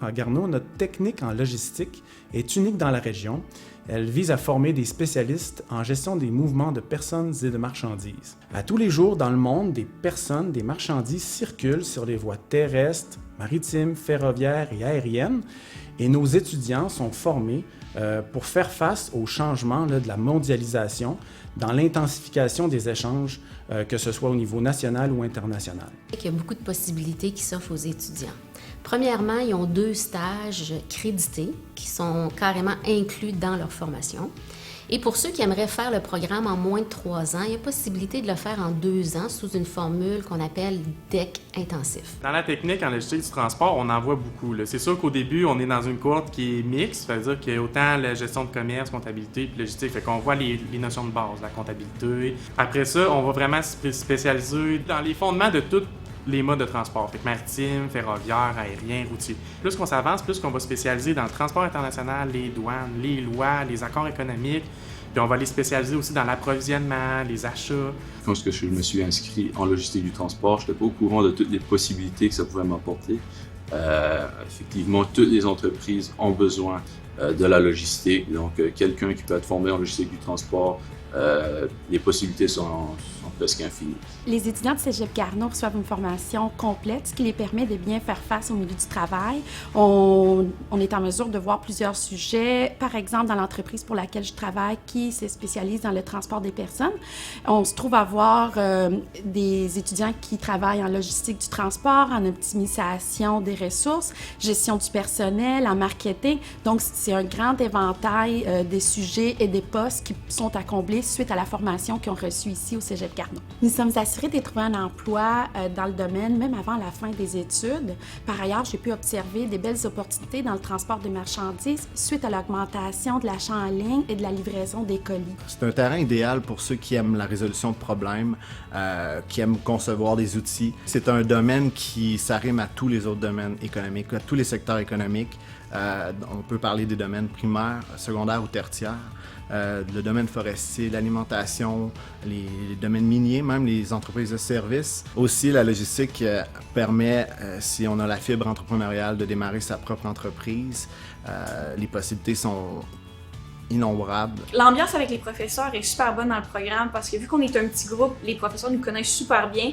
à Garneau, notre technique en logistique est unique dans la région. Elle vise à former des spécialistes en gestion des mouvements de personnes et de marchandises. À tous les jours dans le monde, des personnes, des marchandises circulent sur les voies terrestres, maritimes, ferroviaires et aériennes. Et nos étudiants sont formés pour faire face aux changements de la mondialisation dans l'intensification des échanges, que ce soit au niveau national ou international. Il y a beaucoup de possibilités qui s'offrent aux étudiants. Premièrement, ils ont 2 stages crédités qui sont carrément inclus dans leur formation. Et pour ceux qui aimeraient faire le programme en moins de 3 ans, il y a possibilité de le faire en 2 ans sous une formule qu'on appelle DEC intensif. Dans la technique en logistique du transport, on en voit beaucoup. C'est sûr qu'au début, on est dans une cohorte qui est mixte, c'est-à-dire qu'il y a autant la gestion de commerce, comptabilité et logistique. Fait qu'on voit les notions de base, la comptabilité. Après ça, on va vraiment se spécialiser dans les fondements de toutes les modes de transport, fait que maritime, ferroviaire, aérien, routier. Plus qu'on s'avance, plus qu'on va spécialiser dans le transport international, les douanes, les lois, les accords économiques, puis on va les spécialiser aussi dans l'approvisionnement, les achats. Quand je me suis inscrit en logistique du transport, je n'étais pas au courant de toutes les possibilités que ça pouvait m'apporter. Effectivement, toutes les entreprises ont besoin de la logistique, donc quelqu'un qui peut être formé en logistique du transport, les possibilités sont presque infinies. Les étudiants du Cégep Garneau reçoivent une formation complète, ce qui les permet de bien faire face au milieu du travail. On est en mesure de voir plusieurs sujets. Par exemple, dans l'entreprise pour laquelle je travaille, qui se spécialise dans le transport des personnes, on se trouve à voir des étudiants qui travaillent en logistique du transport, en optimisation des ressources, gestion du personnel, en marketing. Donc, c'est un grand éventail des sujets et des postes qui sont à combler suite à la formation qu'ils ont reçue ici au Cégep Garneau. Nous sommes assurés de trouver un emploi dans le domaine, même avant la fin des études. Par ailleurs, j'ai pu observer des belles opportunités dans le transport de marchandises suite à l'augmentation de l'achat en ligne et de la livraison des colis. C'est un terrain idéal pour ceux qui aiment la résolution de problèmes, qui aiment concevoir des outils. C'est un domaine qui s'arrime à tous les autres domaines économiques, à tous les secteurs économiques. On peut parler des domaines primaires, secondaires ou tertiaires. Le domaine forestier, l'alimentation, les domaines miniers, même les entreprises de services. Aussi, la logistique permet, si on a la fibre entrepreneuriale, de démarrer sa propre entreprise. Les possibilités sont innombrables. L'ambiance avec les professeurs est super bonne dans le programme parce que vu qu'on est un petit groupe, les professeurs nous connaissent super bien.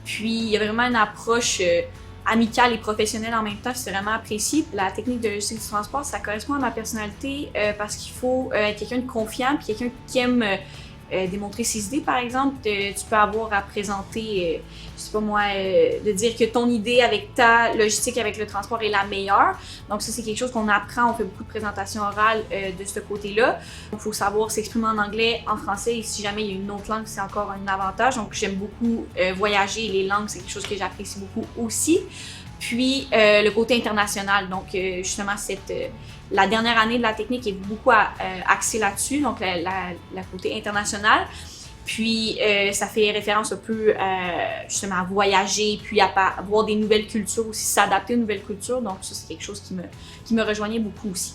Puis, il y a vraiment une approche amicale et professionnelle en même temps, c'est vraiment apprécié. La technique de logistique du transport, ça correspond à ma personnalité parce qu'il faut être quelqu'un de confiant puis quelqu'un qui aime démontrer ses idées, par exemple. Tu peux avoir à présenter, je sais pas moi, de dire que ton idée avec ta logistique, avec le transport est la meilleure. Donc ça, c'est quelque chose qu'on apprend. On fait beaucoup de présentations orales de ce côté-là. Il faut savoir s'exprimer en anglais, en français, et si jamais il y a une autre langue, c'est encore un avantage. Donc j'aime beaucoup voyager et les langues, c'est quelque chose que j'apprécie beaucoup aussi. Puis le côté international, donc justement la dernière année de la technique est beaucoup axée là-dessus, donc la côté international. Puis ça fait référence un peu justement à voyager, puis à voir des nouvelles cultures aussi, s'adapter aux nouvelles cultures. Donc ça, c'est quelque chose qui me rejoignait beaucoup aussi.